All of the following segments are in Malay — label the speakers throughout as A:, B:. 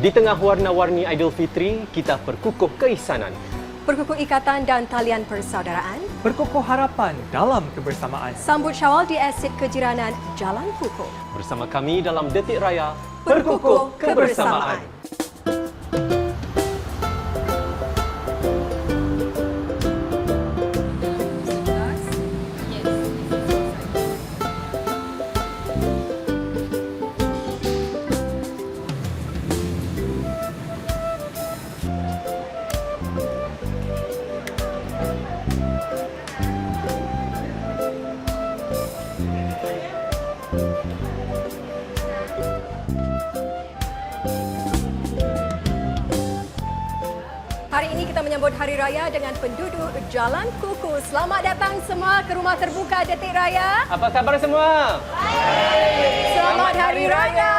A: Di tengah warna-warni Aidilfitri, kita perkukuh keisanan.
B: Perkukuh ikatan dan talian persaudaraan.
C: Berkukuh harapan dalam kebersamaan.
B: Sambut Syawal di Estate Kejiranan Jalan Kukuh.
A: Bersama kami dalam Detik Raya,
B: Perkukuh kebersamaan. Hari ini kita menyambut Hari Raya dengan penduduk Jalan Kukuh. Selamat datang semua ke rumah terbuka Detik Raya.
A: Apa khabar semua?
B: Selamat Hari Raya.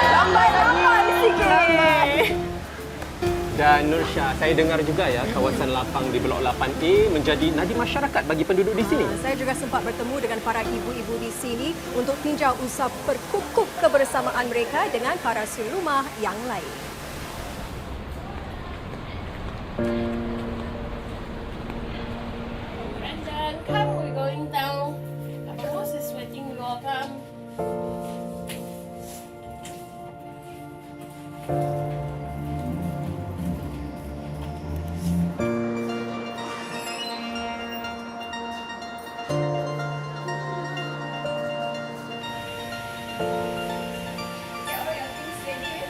B: Lambai-lambai sikit.
A: Dan Nursha, saya dengar juga ya kawasan lapang di Blok 8A menjadi nadi masyarakat bagi penduduk di sini.
B: Saya juga sempat bertemu dengan para ibu-ibu di sini untuk tinjau usaha perkukuh kebersamaan mereka dengan para suri rumah yang lain.
D: Brandon, come, we're going down. Our boss is waiting, we all come. Get all your things ready.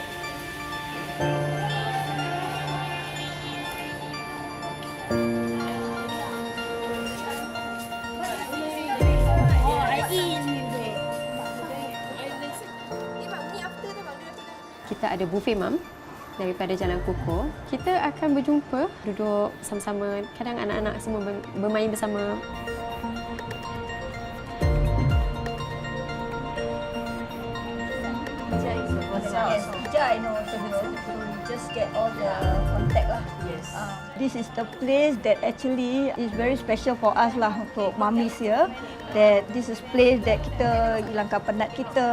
E: Kita ada buffet mam daripada Jalan Kukuh. Kita akan berjumpa, duduk sama-sama. Kadang anak-anak semua bermain bersama.
F: Yes, I know. So just get all the contact lah. Yes. This is the place that actually is very special for us lah untuk mamis here. That this is place that kita hilangkan penat kita,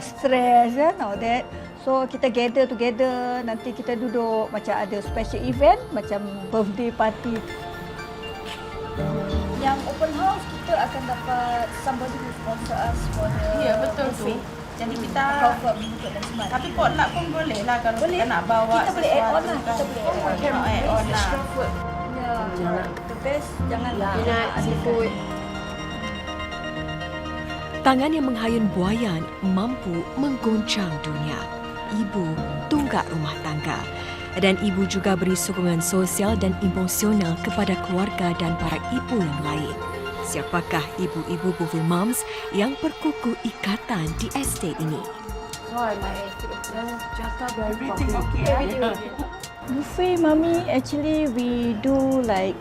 F: stress and all that. So kita gather together. Nanti kita duduk macam ada special event macam birthday party. Yang open house kita akan dapat somebody who sponsor us for the
D: betul
F: buffet.
D: tu. Jadi kita tapi potluck pun boleh lah kalau kita nak bawa
F: kita boleh add on lah. Kita boleh
D: add on lah.
F: Ya, the best janganlah
E: Minat seafood.
B: Tangan yang menghayun buayan mampu menggoncang dunia. Ibu tunggak rumah tangga. Dan ibu juga beri sokongan sosial dan emosional kepada keluarga dan para ibu yang lain. Siapakah ibu-ibu buffet moms yang berkukuh ikatan di estate ini?
F: Buffet Mami, actually we do like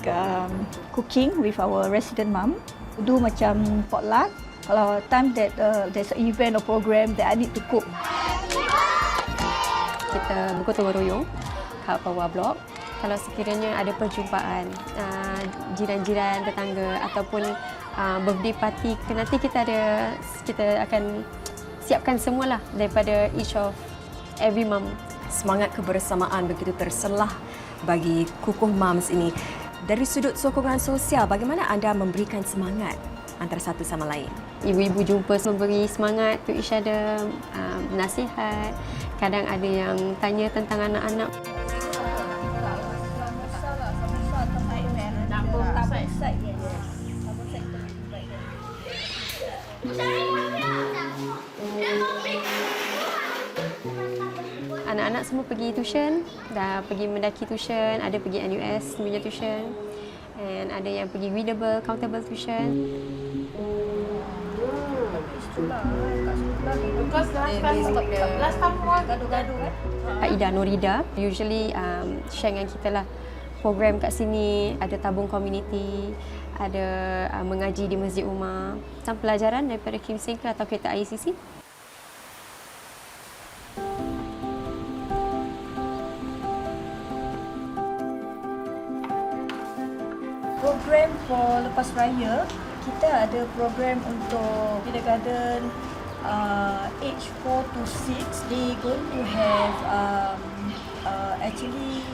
F: cooking with our resident mom. Do macam potluck. Kalau time that there's an event or program that I need to cook.
E: Kita bergotong royong kat bawah blok. Kalau sekiranya ada perjumpaan jiran-jiran, tetangga ataupun birthday party, nanti kita akan siapkan semualah daripada each of every mum.
B: Semangat kebersamaan begitu terselah bagi Kukuh Moms ini. Dari sudut sokongan sosial, bagaimana anda memberikan semangat antara satu sama lain?
E: Ibu-ibu jumpa memberi semangat to each other, nasihat. Kadang ada yang tanya tentang anak-anak. Anak-anak semua pergi tuition, dah pergi mendaki tuition, ada pergi NUS punya tuition, and ada yang pergi readable, countable tuition.
D: Because last time gaduh-gaduh kan.
E: Kak Ida Norida usually share dengan kita lah program kat sini, ada tabung community, ada mengaji di Masjid Umar, tentang pelajaran daripada Kim Seng atau kereta ICC.
F: Program for lepas raya, kita ada program untuk kindergarten, age 4 to 6, they going to have actually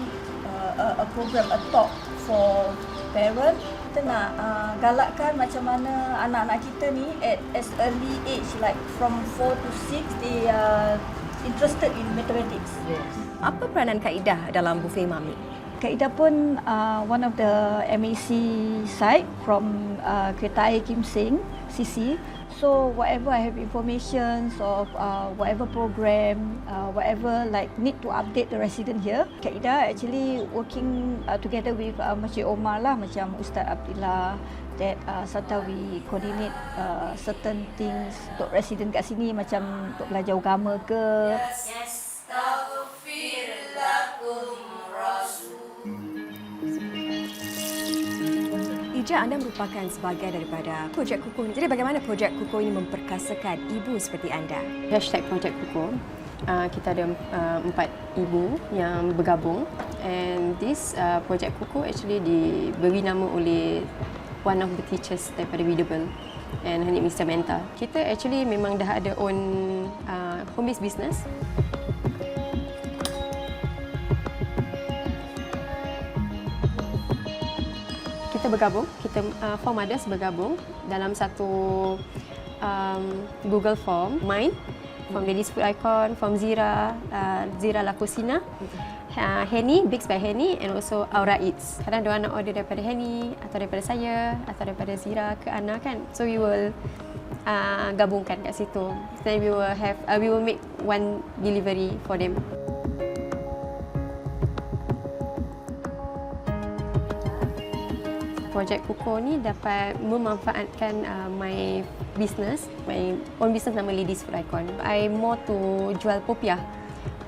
F: a program, a talk for parents. Kita nak galakkan macam mana anak-anak kita ni at as early age, like from 4 to 6, they are interested in mathematics.
B: Apa peranan Kak Ida dalam buffet Mami?
F: Kak Ida pun one of the MAC side from Kereta Air Kim Seng, CC. So whatever I have information of whatever program, whatever like need to update the resident here, Kak Ida actually working together with Encik Omar lah, macam Ustaz Abdillah, that sometimes we coordinate certain things untuk resident kat sini, macam untuk belajar agama ke.
B: Ija, anda merupakan sebahagian daripada projek Kukuh. Jadi bagaimana projek Kukuh ini memperkasakan ibu seperti anda?
E: Hashtag Projek Kukuh. Kita ada 4 ibu yang bergabung, and this Projek Kukuh actually diberi nama oleh one of the teachers daripada Readable, and her name is Samantha. Kita actually memang dah ada own home-based business. Kita bergabung, kita form mothers bergabung dalam satu Google Form, Mine, from Ladies Food Icon, from Zira, Zira La Cucina, Henny, Bakes by Henny, and also Aura Eats. Kadang diorang nak order daripada Henny, atau daripada saya, atau daripada Zira ke Ana kan. So we will gabungkan kat situ. Then we will have, we will make one delivery for them. Projek Kukuh ni dapat memanfaatkan my business, my own business nama Ladies Food Icon. I more to jual popiah,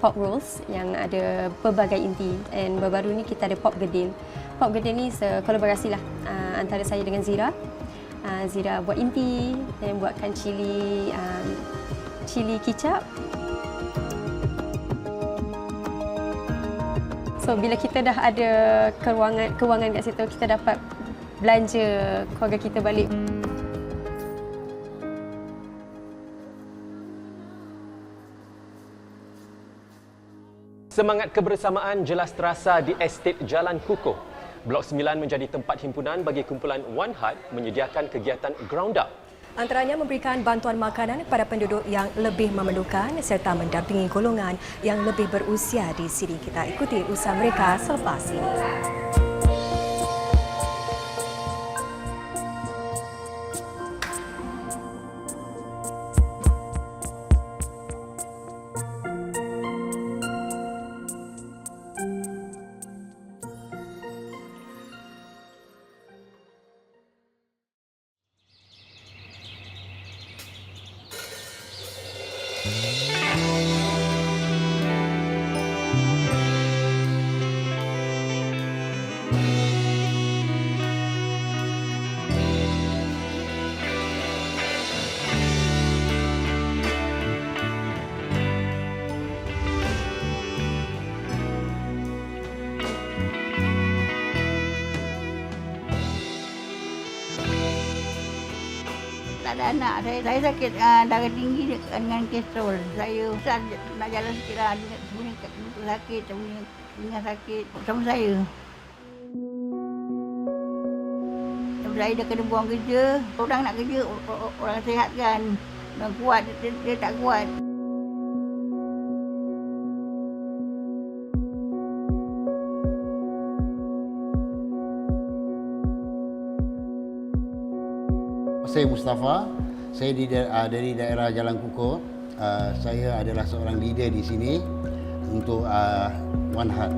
E: pop rolls yang ada pelbagai inti, and baru-baru ni kita ada pop gedil. Pop gedil ni sekolaborasi lah antara saya dengan Zira. Zira buat inti dan buatkan cili kicap. So bila kita dah ada kewangan kat situ, kita dapat belanja keluarga kita balik.
A: Semangat kebersamaan jelas terasa di Estate Jalan Kukuh. Blok 9 menjadi tempat himpunan bagi kumpulan One Heart menyediakan kegiatan Ground Up.
B: Antaranya memberikan bantuan makanan kepada penduduk yang lebih memerlukan serta mendampingi golongan yang lebih berusia di sini. Kita ikuti usaha mereka selepas ini.
G: Tak ada anak. Saya sakit darah tinggi dengan kolesterol. Saya usah nak jalan sikit lah. Sebenarnya lutut sakit, sebenarnya telinga sakit. Sama saya. Saya dah kena buang kerja. Orang nak kerja, orang sihat kan. Orang kuat, dia tak kuat.
H: Saya Mustafa, saya dari daerah Jalan Kukuh. Saya adalah seorang leader di sini untuk One Heart.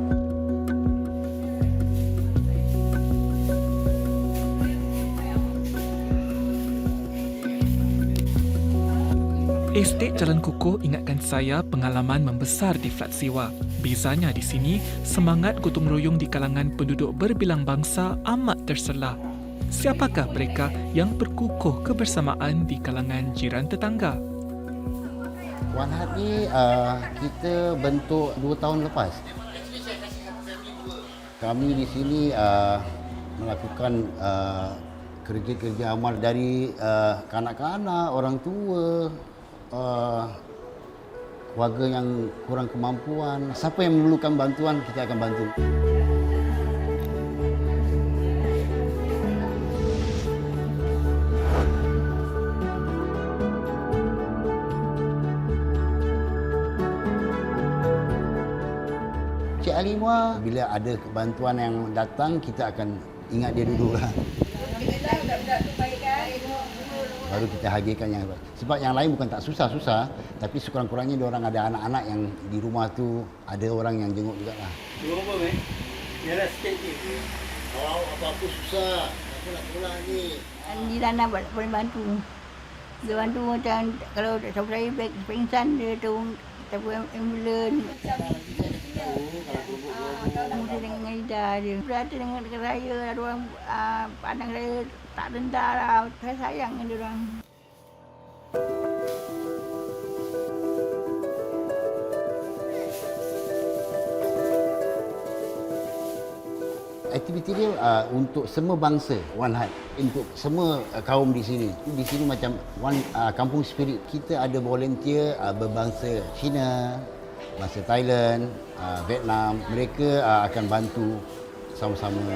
C: Estate Jalan Kukuh ingatkan saya pengalaman membesar di flat sewa. Bezanya di sini, semangat gotong royong di kalangan penduduk berbilang bangsa amat terselah. Siapakah mereka yang berkukuh kebersamaan di kalangan jiran tetangga?
H: One Heart ni kita bentuk 2 tahun lepas. Kami di sini melakukan kerja-kerja amal dari kanak-kanak, orang tua, warga yang kurang kemampuan, siapa yang memerlukan bantuan, kita akan bantu. Cik Alimah, bila ada bantuan yang datang, kita akan ingat dia dulu lah. Baru kita hadirkan yang sebab yang lain bukan tak susah-susah, tapi sekurang-kurangnya dia orang ada anak-anak yang di rumah tu ada orang yang jenguk juga lah.
I: Yalah sikit ni.
H: Kalau apa-apa susah, aku nak pulang ni.
G: Di sana boleh bantu. Dia bantu macam kalau siapa saya pingsan dia tu tapi ambulans. Mesti dengan Ida je. Berada dengan saya, ada orang pandang saya tak rendah lah. Saya sayang dengan dia orang.
H: Aktiviti dia untuk semua bangsa, One Heart. Untuk semua kaum di sini. Di sini macam kampung spirit. Kita ada volunteer berbangsa China, bangsa Thailand, Vietnam. Mereka akan bantu sama-sama.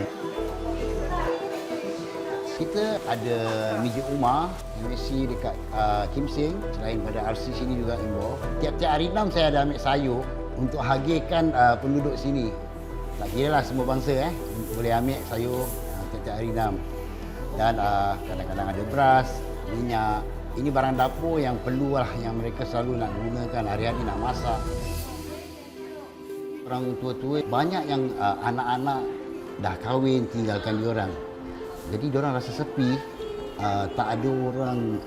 H: Kita ada Mijit Umar, MSc dekat Kim Seng. Selain pada RC sini juga involved. Tiap-tiap hari 6 saya ada ambil sayur untuk hadirkan penduduk sini. Tak kira lah semua bangsa boleh ambil sayur tiap-tiap hari 6. Dan kadang-kadang ada beras, minyak. Ini barang dapur yang perlu lah, yang mereka selalu nak gunakan hari-hari nak masak. Orang tua-tua, banyak yang anak-anak dah kahwin tinggalkan diorang. Jadi diorang rasa sepi, tak ada orang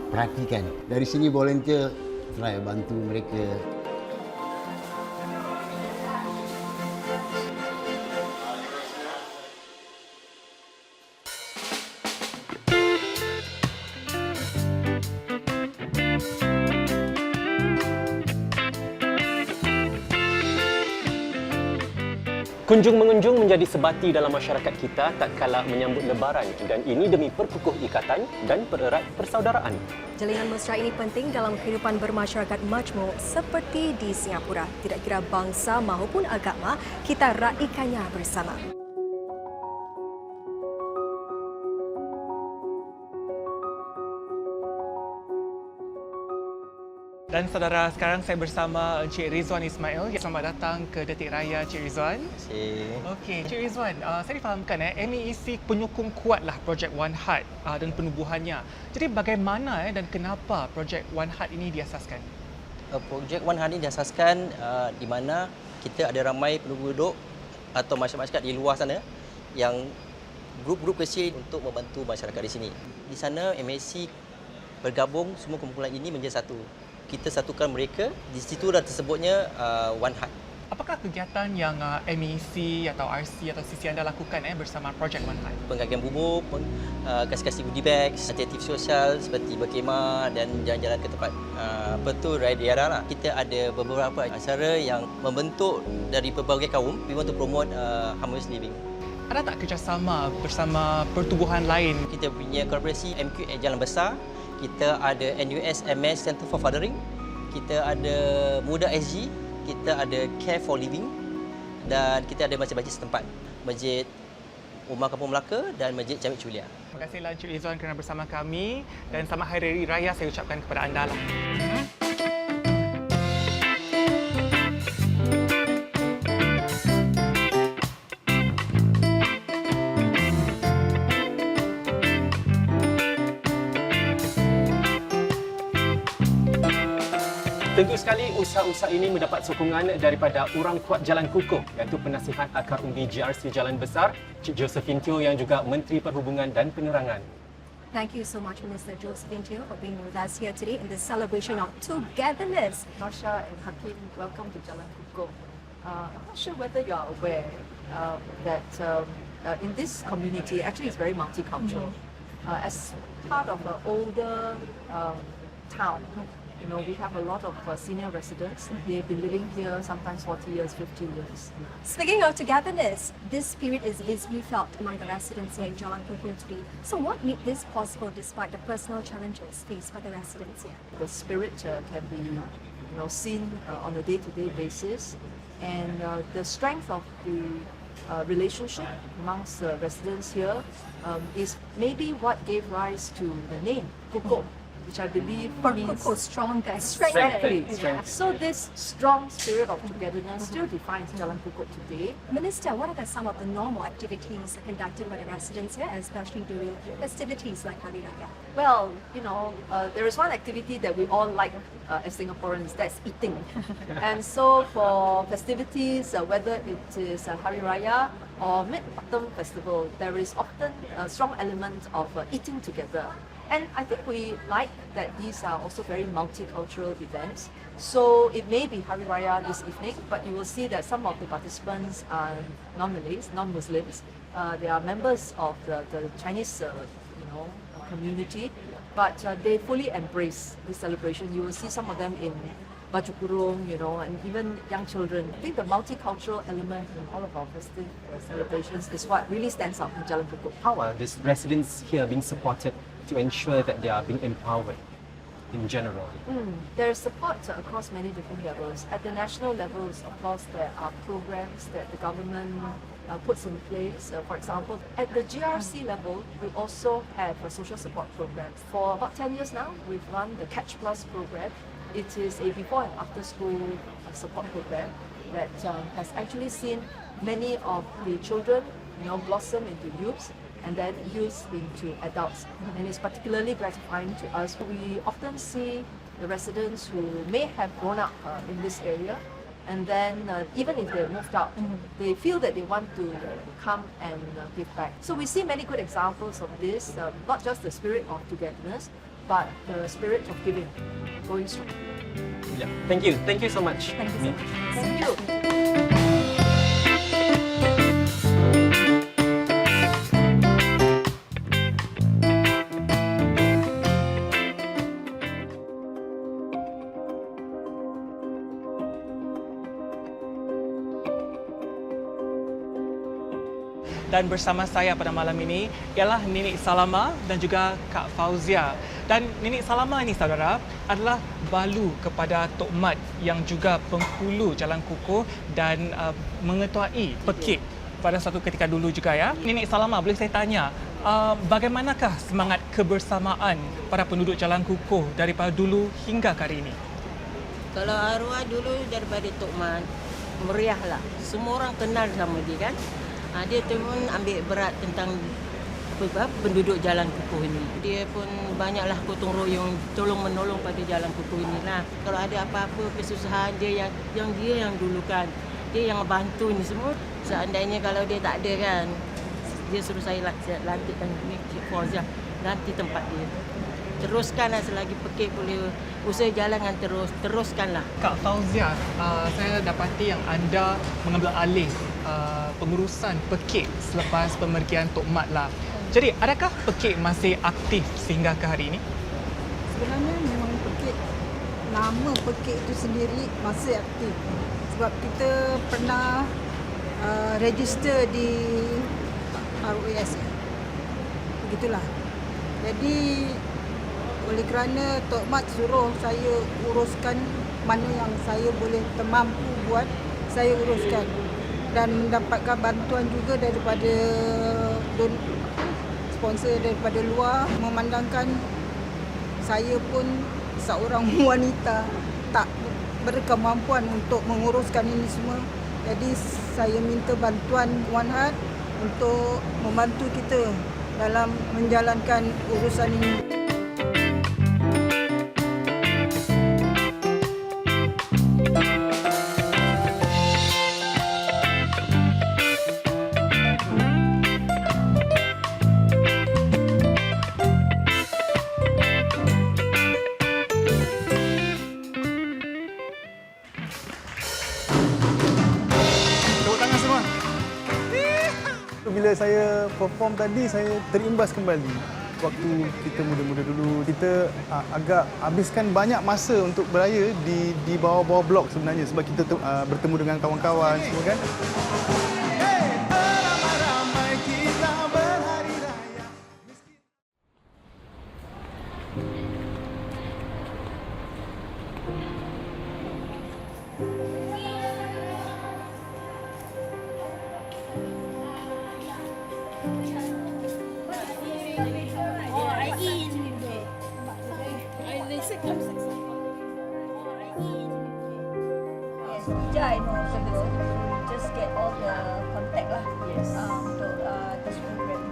H: perhatikan. Dari sini volunteer try bantu mereka.
A: Kunjung-mengunjung menjadi sebati dalam masyarakat kita tak kala menyambut Lebaran dan ini demi perkukuh ikatan dan pererat persaudaraan.
B: Jalinan mesra ini penting dalam kehidupan bermasyarakat majmuk seperti di Singapura. Tidak kira bangsa maupun agama, kita raikannya bersama.
C: Dan saudara, sekarang saya bersama Encik Rizwan Ismail. Selamat datang ke Detik Raya, Encik Rizwan.
I: Terima kasih.
C: Okey, Encik Rizwan, saya difahamkan MEC penyokong kuatlah projek One Heart dan penubuhannya. Jadi bagaimana dan kenapa projek One Heart ini diasaskan?
I: Projek One Heart ini diasaskan di mana kita ada ramai penduduk atau masyarakat di luar sana yang grup-grup kecil untuk membantu masyarakat di sini. Di sana MEC bergabung semua kumpulan ini menjadi satu. Kita satukan mereka, di situ dah tersebutnya One Heart.
C: Apakah kegiatan yang MEC atau RC atau CC anda lakukan bersama projek One Heart?
I: Penggagian bubur, kasih-kasih goodie bags, aktiviti sosial seperti berkhemah dan jalan-jalan ke tempat raya lah. Kita ada beberapa acara yang membentuk dari pelbagai kaum. We want to promote harmonious living.
C: Ada tak kerjasama bersama pertubuhan lain?
I: Kita punya kolaborasi MQ Jalan Besar. Kita ada NUS MS Center for Fathering. Kita ada Muda SG. Kita ada Care for Living. Dan kita ada masjid-masjid setempat. Masjid Umar Kampung Melaka dan Masjid Jamik Chulia.
C: Terima kasihlah Encik Rizwan kerana bersama kami. Dan selamat Hari Raya saya ucapkan kepada anda lah.
A: Tentu sekali usaha-usaha ini mendapat sokongan daripada orang kuat Jalan Kukuh iaitu Penasihat Akar Umbi GRC Jalan Besar, Cik Josephine Teo yang juga Menteri Perhubungan dan Penerangan.
B: Thank you so much, Minister Josephine Teo, for being with us here today in the celebration of togetherness.
J: Narsha and Hakim, welcome to Jalan Kukuh. I'm not sure whether you are aware that in this community, actually it's very multicultural. As part of an older town, You know, we have a lot of senior residents. They've been living here sometimes 40 years, 50 years.
K: Speaking of togetherness, this spirit is visibly felt among the residents here in Jalan Kukoh today. So what made this possible despite the personal challenges faced by the residents here?
J: The spirit can be, seen on a day-to-day basis, and the strength of the relationship amongst the residents here is maybe what gave rise to the name Kukoh, which I believe means
K: Kukoh, strongest.
J: Exactly.
A: Strength.
J: So this strong spirit of togetherness still defines Jalan Kukoh today.
K: Minister, what are some of the normal activities conducted by the residents here, especially during festivities like Hari Raya?
J: Well, there is one activity that we all like as Singaporeans, that's eating. And so for festivities, whether it is Hari Raya or Mid-Autumn Festival, there is often a strong element of eating together. And I think we like that these are also very multicultural events. So it may be Hari Raya this evening, but you will see that some of the participants are non-Malays, non-Muslims. They are members of the Chinese community, but they fully embrace this celebration. You will see some of them in baju kurung, and even young children. I think the multicultural element in all of our festive celebrations is what really stands out in Jalan Kukoh.
A: How are these residents here being supported to ensure that they are being empowered in general?
J: There's support across many different levels. At the national levels, of course, there are programs that the government puts in place. For example, at the GRC level, we also have social support programs. For about 10 years now, we've run the Catch Plus program. It is a before and after school support program that has actually seen many of the children blossom into youths and then youths into adults. And it's particularly gratifying to us. We often see the residents who may have grown up in this area, and then even if they moved out, they feel that they want to come and give back. So we see many good examples of this, not just the spirit of togetherness, but the spirit of giving, going strong.
A: Yeah. Thank you. Thank you so much.
K: Thank you so much.
J: Thank you.
C: Dan bersama saya pada malam ini ialah Nenek Salama dan juga Kak Fauzia. Dan Nenek Salama ini, saudara, adalah balu kepada Tok Mat yang juga penghulu Jalan Kukoh dan mengetuai pekik pada satu ketika dulu juga, ya. Nenek Salama, boleh saya tanya, bagaimanakah semangat kebersamaan para penduduk Jalan Kukoh daripada dulu hingga hari ini?
G: Kalau arwah dulu daripada Tok Mat, meriahlah. Semua orang kenal sama dia kan. Dia pun ambil berat tentang penduduk Jalan Kukoh ini. Dia pun banyaklah gotong royong, tolong menolong pada Jalan Kukoh ini lah. Kalau ada apa-apa kesusahan, dia yang dulukan. Dia yang bantu ni semua. Seandainya kalau dia tak ada kan, dia suruh saya lantikkan ni Cik Fauzia, ganti tempat dia. Teruskanlah selagi pekik boleh usaha jalan teruskanlah.
C: Kak Fauzia, saya dapati yang anda mengambil alih pengurusan pekik selepas pemergian Tok Mat lah. Jadi, adakah pekik masih aktif sehingga ke hari ini?
F: Sebenarnya memang pekik, nama pekik itu sendiri masih aktif. Sebab kita pernah register di ROAS. Begitulah. Jadi, oleh kerana Tok Mat suruh saya uruskan mana yang saya boleh termampu buat, saya uruskan. Dan mendapatkan bantuan juga daripada sponsor daripada luar, memandangkan saya pun seorang wanita tak berkemampuan untuk menguruskan ini semua. Jadi saya minta bantuan Wan Had untuk membantu kita dalam menjalankan urusan ini.
L: Bila saya perform tadi, saya terimbas kembali. Waktu kita muda-muda dulu, kita agak habiskan banyak masa untuk beraya di bawah-bawah blok sebenarnya sebab kita bertemu dengan kawan-kawan semua kan.
F: Ija, I know also just get all the contact lah. Yes. Untuk this program.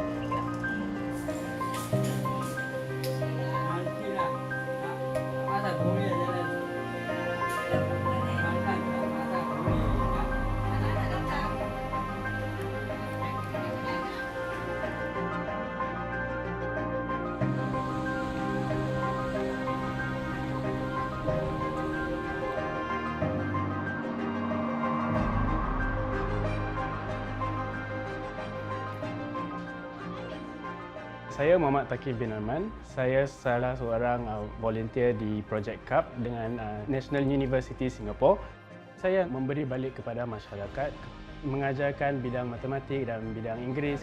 M: Saya Muhammad Taqi bin Arman. Saya salah seorang volunteer di Project CUP dengan National University Singapore. Saya memberi balik kepada masyarakat, mengajarkan bidang matematik dan bidang Inggeris.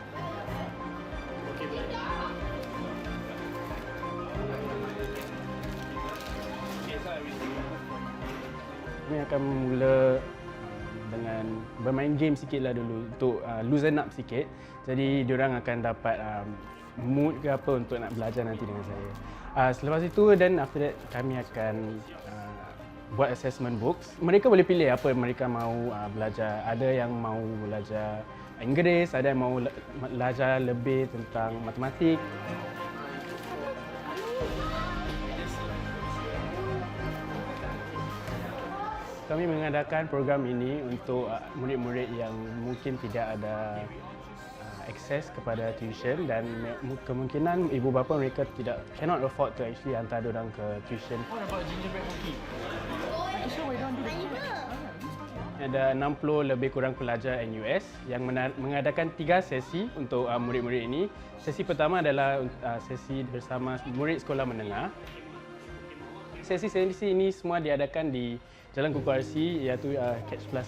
M: Kami akan mula dengan bermain game sikitlah dulu untuk loosen up sikit. Jadi diorang akan dapat mood ke apa untuk nak belajar nanti dengan saya. Selepas itu dan after that kami akan buat assessment books. Mereka boleh pilih apa yang mereka mahu belajar. Ada yang mahu belajar Inggeris, ada yang mahu belajar lebih tentang matematik. Kami mengadakan program ini untuk murid-murid yang mungkin tidak ada akses kepada tuition dan kemungkinan ibu bapa mereka cannot afford to actually hantar diorang ke tuition. Ada 60 lebih kurang pelajar NUS yang mengadakan 3 sesi untuk murid-murid ini. Sesi pertama adalah sesi bersama murid sekolah menengah. Sesi-sesi ini semua diadakan di Jalan Kukuh RC iaitu Catch Plus.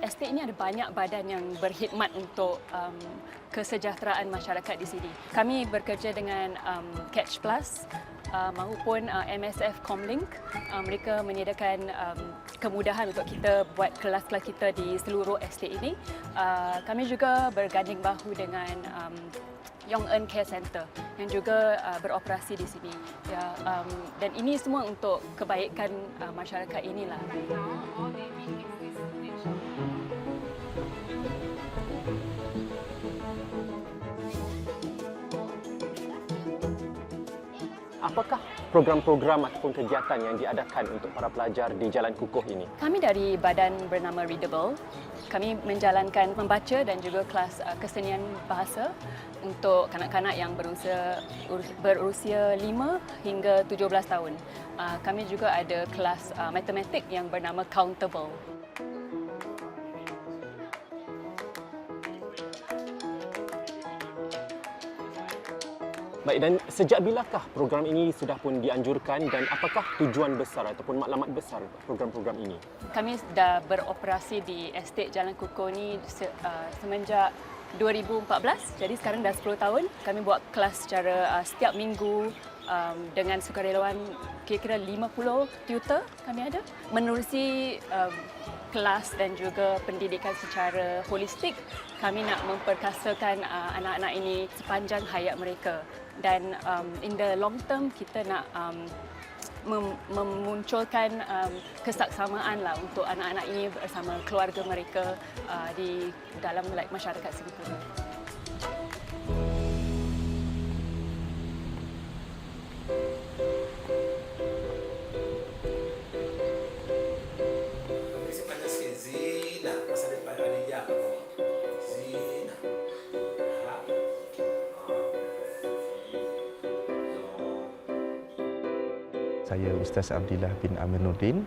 N: Estate ini ada banyak badan yang berkhidmat untuk kesejahteraan masyarakat di sini. Kami bekerja dengan Catch Plus maupun MSF Comlink. Mereka menyediakan kemudahan untuk kita buat kelas-kelas kita di seluruh estate ini. Kami juga berganding bahu dengan Yong Eun Care Center yang juga beroperasi di sini. Ya, dan ini semua untuk kebaikan masyarakat inilah.
A: Apakah program-program ataupun kegiatan yang diadakan untuk para pelajar di Jalan Kukuh ini?
N: Kami dari badan bernama Readable. Kami menjalankan membaca dan juga kelas kesenian bahasa untuk kanak-kanak yang berusia 5 hingga 17 tahun. Kami juga ada kelas matematik yang bernama Countable.
A: Baik, dan sejak bilakah program ini sudah pun dianjurkan dan apakah tujuan besar ataupun maklumat besar program-program ini?
N: Kami dah beroperasi di estate Jalan Kukuh ni semenjak 2014, jadi sekarang dah 10 tahun. Kami buat kelas secara setiap minggu dengan sukarelawan kira-kira 50 tutor kami ada. Menerusi kelas dan juga pendidikan secara holistik, kami nak memperkasakan anak-anak ini sepanjang hayat mereka. Dan in the long term, kita nak memunculkan kesaksamaan lah untuk anak-anak ini bersama keluarga mereka di dalam masyarakat Singapura.
O: Sepanjang sezi nak masa depan ada yang Saya Ustaz Abdillah bin Amir Nordin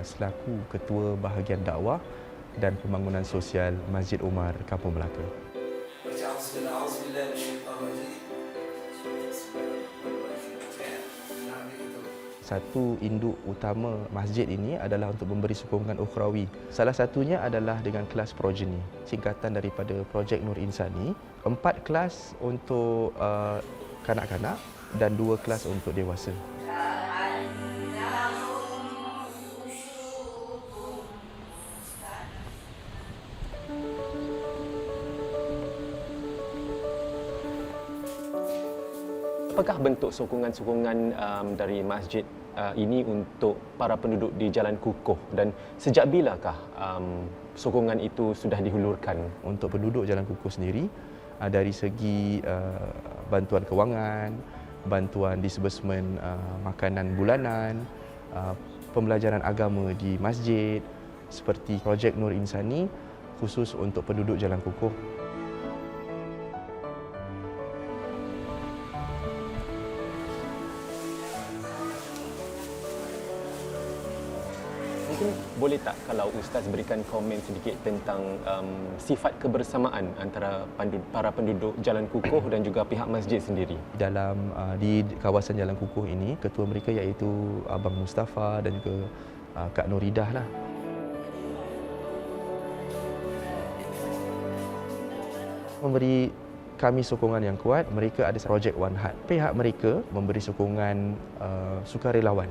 O: selaku Ketua Bahagian Dakwah dan Pembangunan Sosial Masjid Umar Kampung Melaka. Satu induk utama masjid ini adalah untuk memberi sokongan ukhrawi. Salah satunya adalah dengan kelas progeny, singkatan daripada Projek Nur Insani. 4 kelas untuk kanak-kanak dan 2 kelas untuk dewasa.
A: Apakah bentuk sokongan-sokongan dari masjid ini untuk para penduduk di Jalan Kukuh dan sejak bilakah sokongan itu sudah dihulurkan?
O: Untuk penduduk Jalan Kukuh sendiri, dari segi bantuan kewangan, bantuan disbursement makanan bulanan, pembelajaran agama di masjid seperti Projek Nur Insani khusus untuk penduduk Jalan Kukuh.
A: Mungkin boleh tak kalau Ustaz berikan komen sedikit tentang sifat kebersamaan antara para penduduk Jalan Kukuh dan juga pihak masjid sendiri?
O: Dalam di kawasan Jalan Kukuh ini, ketua mereka iaitu Abang Mustafa dan juga Kak Nuridah lah. Memberi kami sokongan yang kuat. Mereka ada Projek One Heart. Pihak mereka memberi sokongan sukarelawan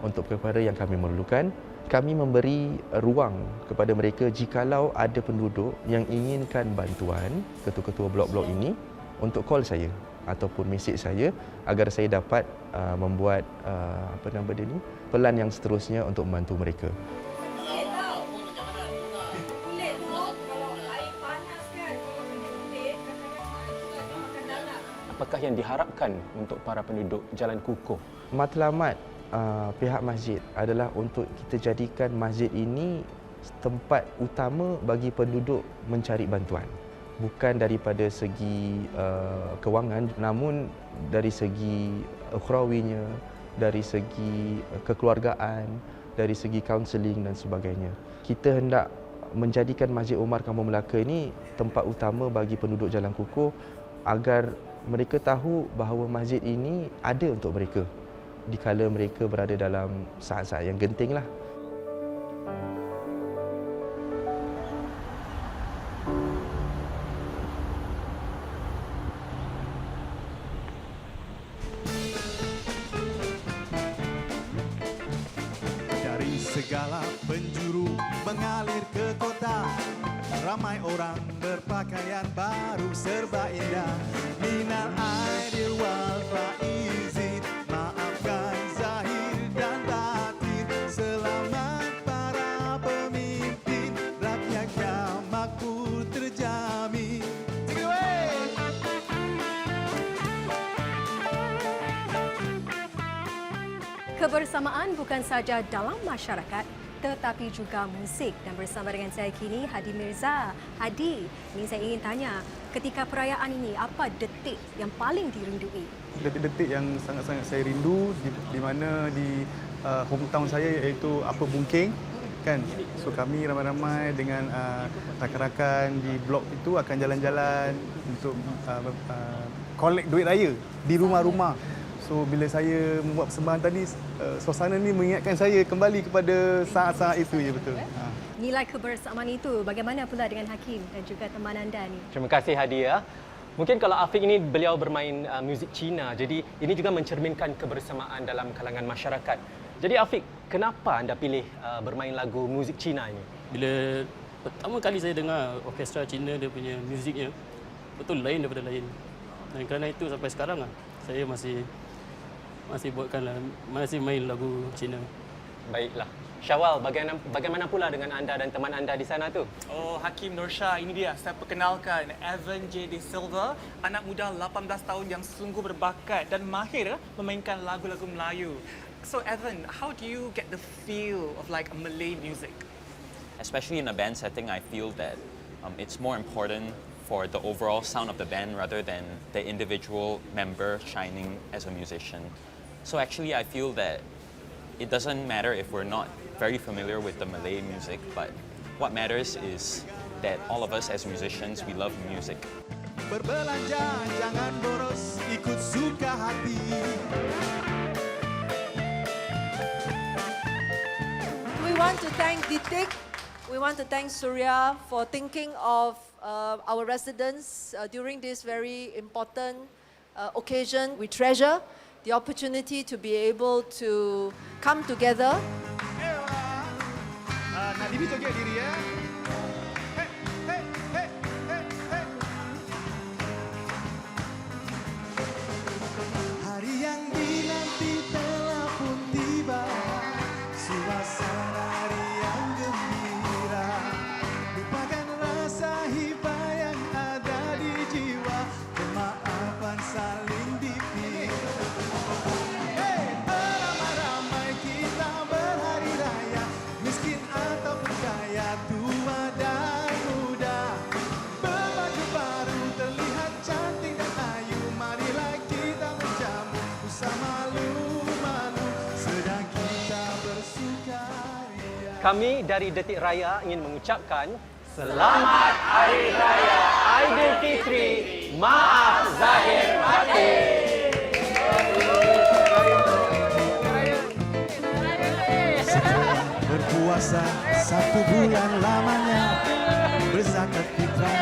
O: untuk kepada yang kami memerlukan. Kami memberi ruang kepada mereka jikalau ada penduduk yang inginkan bantuan ketua-ketua blok-blok ini untuk call saya ataupun mesej saya agar saya dapat membuat pelan yang seterusnya untuk membantu mereka.
A: Apakah yang diharapkan untuk para penduduk Jalan Kukuh?
O: Matlamat pihak masjid adalah untuk kita jadikan masjid ini tempat utama bagi penduduk mencari bantuan. Bukan daripada segi kewangan, namun dari segi ukhrawinya, dari segi kekeluargaan, dari segi kaunseling dan sebagainya. Kita hendak menjadikan Masjid Umar Kampung Melaka ini tempat utama bagi penduduk Jalan Kukuh agar mereka tahu bahawa masjid ini ada untuk mereka dikala mereka berada dalam saat-saat yang genting lah.
P: Dari segala penjuru mengalir ke kota, ramai orang berpakaian baru serba indah. Minal aidin wal faizin, maafkan zahir dan batin. Selamat para pemimpin, rakyatnya makmur terjamin.
K: Kebersamaan bukan saja dalam masyarakat tetapi juga musik. Dan bersama dengan saya kini Hadi Mirza. Hadi, ini saya ingin tanya, ketika perayaan ini apa detik yang paling dirindui?
L: Detik-detik yang sangat-sangat saya rindu di mana di hometown saya iaitu Upper Bungking kan. So kami ramai-ramai dengan rakan-rakan di blok itu akan jalan-jalan untuk collect duit raya di rumah-rumah. So bila saya membuat persembahan tadi, suasana ni mengingatkan saya kembali kepada saat-saat itu, ya betul.
K: Nilai kebersamaan itu bagaimana pula dengan Hakim dan juga teman anda ni?
A: Terima kasih Hadi ya. Mungkin kalau Afiq ini beliau bermain muzik Cina, jadi ini juga mencerminkan kebersamaan dalam kalangan masyarakat. Jadi Afiq, kenapa anda pilih bermain lagu muzik Cina ini?
Q: Bila pertama kali saya dengar orkestra Cina, dia punya muziknya betul lain daripada lain. Dan kerana itu sampai sekarang saya masih main lagu Cina.
A: Baiklah. Syawal, bagaimana pula dengan anda dan teman anda di sana tu?
R: Oh, Hakim Nursha, ini dia. Saya perkenalkan Evan J. De Silva, anak muda 18 tahun yang sungguh berbakat dan mahir memainkan lagu-lagu Melayu. So Evan, how do you get the feel of like a Malay music?
S: Especially in a band setting, I feel that it's more important for the overall sound of the band rather than the individual member shining as a musician. So actually, I feel that it doesn't matter if we're not very familiar with the Malay music, but what matters is that all of us as musicians, we love music.
P: Berbelanja jangan boros, ikut suka hati.
J: We want to thank Ditik, we want to thank Surya for thinking of our residents during this very important occasion. We treasure the opportunity to be able to come together.
P: Nadibi joget diri ya. Hari yang dinanti telah pun tiba, suasana riang gembira, lupakan rasa hiba yang ada di jiwa, kemaafan saling dipikir. Beramai-ramai kita berhari raya, miskin ataupun kaya, tua dan muda, berbaju baru terlihat cantik dan ayu, marilah kita menjamu bersama malu-malu, sedang kita bersukaria.
A: Kami dari Detik Raya ingin mengucapkan Selamat Hari Raya Aidilfitri. Maaf zahir batin.
P: Berpuasa 1 bulan lamanya, berzakat fitrah